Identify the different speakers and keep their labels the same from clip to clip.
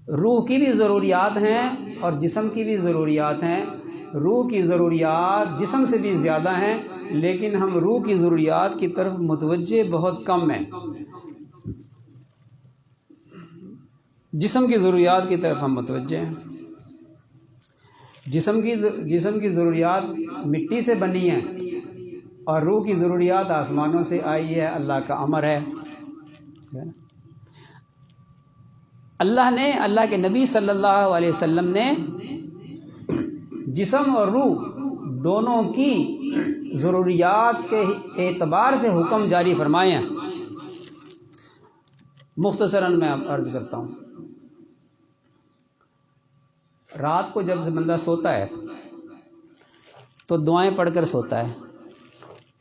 Speaker 1: روح کی بھی ضروریات ہیں اور جسم کی بھی ضروریات ہیں۔ روح کی ضروریات جسم سے بھی زیادہ ہیں، لیکن ہم روح کی ضروریات کی طرف متوجہ بہت کم ہیں، جسم کی ضروریات کی طرف ہم متوجہ ہیں۔ جسم کی ضروریات مٹی سے بنی ہیں اور روح کی ضروریات آسمانوں سے آئی ہے، اللہ کا امر ہے۔ اللہ کے نبی صلی اللہ علیہ وسلم نے جسم اور روح دونوں کی ضروریات کے اعتبار سے حکم جاری فرمائے ہیں۔ مختصراً میں عرض کرتا ہوں، رات کو جب بندہ سوتا ہے تو دعائیں پڑھ کر سوتا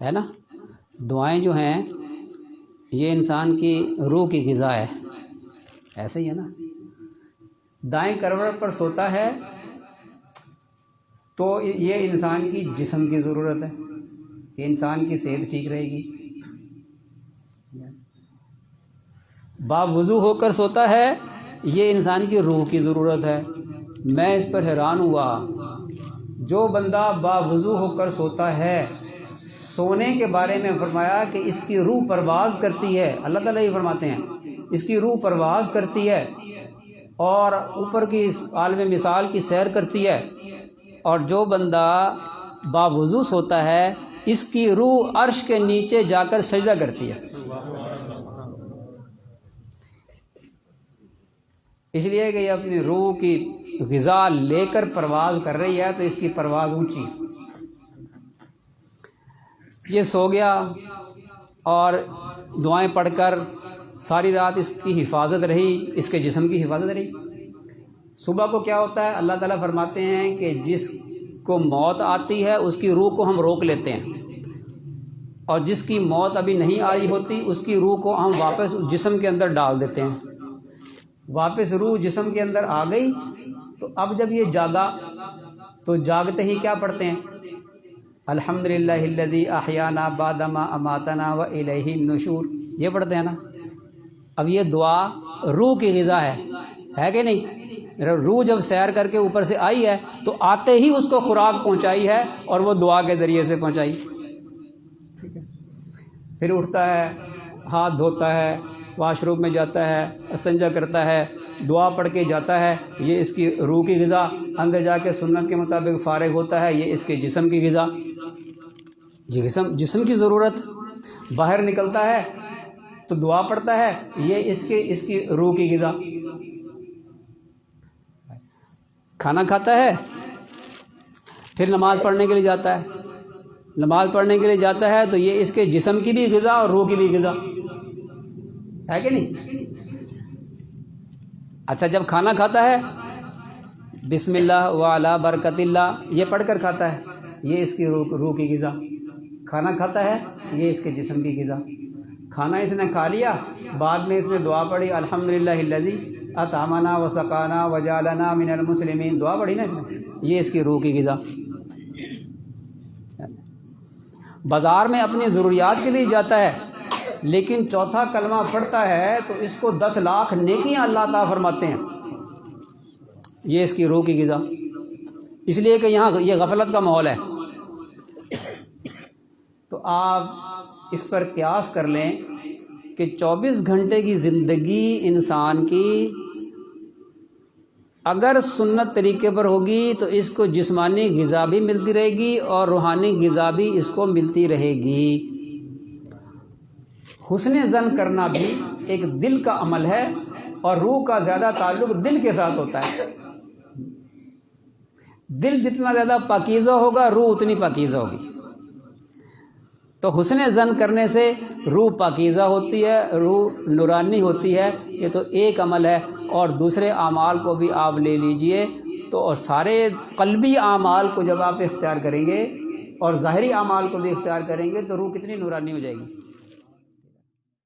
Speaker 1: ہے نا۔ دعائیں جو ہیں یہ انسان کی روح کی غذا ہے، ایسے ہی ہے نا۔ دائیں کروٹ پر سوتا ہے تو یہ انسان کی جسم کی ضرورت ہے، یہ انسان کی صحت ٹھیک رہے گی۔ باوضو ہو کر سوتا ہے، یہ انسان کی روح کی ضرورت ہے۔ میں اس پر حیران ہوا، جو بندہ باوضو ہو کر سوتا ہے، سونے کے بارے میں فرمایا کہ اس کی روح پرواز کرتی ہے، اللہ تعالیٰ یہ فرماتے ہیں اس کی روح پرواز کرتی ہے اور اوپر کی عالم مثال کی سیر کرتی ہے، اور جو بندہ باوضو سوتا ہے اس کی روح عرش کے نیچے جا کر سجدہ کرتی ہے۔ اس لیے کہ یہ اپنی روح کی غذا لے کر پرواز کر رہی ہے تو اس کی پرواز اونچی۔ یہ سو گیا اور دعائیں پڑھ کر ساری رات اس کی حفاظت رہی، اس کے جسم کی حفاظت رہی۔ صبح کو کیا ہوتا ہے؟ اللہ تعالیٰ فرماتے ہیں کہ جس کو موت آتی ہے اس کی روح کو ہم روک لیتے ہیں، اور جس کی موت ابھی نہیں آئی ہوتی اس کی روح کو ہم واپس جسم کے اندر ڈال دیتے ہیں۔ واپس روح جسم کے اندر آ گئی تو اب جب یہ جاگا تو جاگتے ہی کیا پڑھتے ہیں؟ الحمدللہ الذی احیانا بعد ما اماتنا والیہ النشور، یہ پڑھتے ہیں نا۔ اب یہ دعا روح کی غذا ہے کہ نہیں؟ روح جب سیر کر کے اوپر سے آئی ہے تو آتے ہی اس کو خوراک پہنچائی ہے اور وہ دعا کے ذریعے سے پہنچائی۔ پھر اٹھتا ہے، ہاتھ دھوتا ہے، واش روم میں جاتا ہے، استنجا کرتا ہے، دعا پڑھ کے جاتا ہے، یہ اس کی روح کی غذا۔ اندر جا کے سنت کے مطابق فارغ ہوتا ہے، یہ اس کے جسم کی غذا، یہ جسم کی ضرورت۔ باہر نکلتا ہے تو دعا پڑھتا ہے، یہ اس کی روح کی غذا۔ کھانا کھاتا ہے، پھر نماز پڑھنے کے لیے جاتا ہے، نماز پڑھنے کے لیے جاتا ہے تو یہ اس کے جسم کی بھی غذا اور روح کی بھی غذا ہے کہ نہیں؟ اچھا، جب کھانا کھاتا ہے بسم اللہ وعلی برکت اللہ یہ پڑھ کر کھاتا ہے، یہ اس کی روح کی غذا۔ کھانا کھاتا ہے، یہ اس کے جسم کی غذا۔ کھانا اس نے کھا لیا، بعد میں اس نے دعا پڑھی الحمدللہ الذی اطعمنا وسقانا وجعلنا من المسلمین، دعا پڑھی نا اس نے، یہ اس کی روح کی غذا۔ بازار میں اپنی ضروریات کے لیے جاتا ہے لیکن چوتھا کلمہ پڑھتا ہے تو اس کو 10 لاکھ نیکیاں اللہ تعالیٰ فرماتے ہیں، یہ اس کی روح کی غذا۔ اس لیے کہ یہاں یہ غفلت کا ماحول ہے۔ تو آپ اس پر قیاس کر لیں کہ 24 گھنٹے کی زندگی انسان کی اگر سنت طریقے پر ہوگی تو اس کو جسمانی غذا بھی ملتی رہے گی اور روحانی غذا بھی اس کو ملتی رہے گی۔ حسن ظن کرنا بھی ایک دل کا عمل ہے اور روح کا زیادہ تعلق دل کے ساتھ ہوتا ہے۔ دل جتنا زیادہ پاکیزہ ہوگا روح اتنی پاکیزہ ہوگی۔ تو حسن ظن کرنے سے روح پاکیزہ ہوتی ہے، روح نورانی ہوتی ہے۔ یہ تو ایک عمل ہے، اور دوسرے اعمال کو بھی آپ لے لیجئے تو اور سارے قلبی اعمال کو جب آپ اختیار کریں گے اور ظاہری اعمال کو بھی اختیار کریں گے تو روح کتنی نورانی ہو جائے گی۔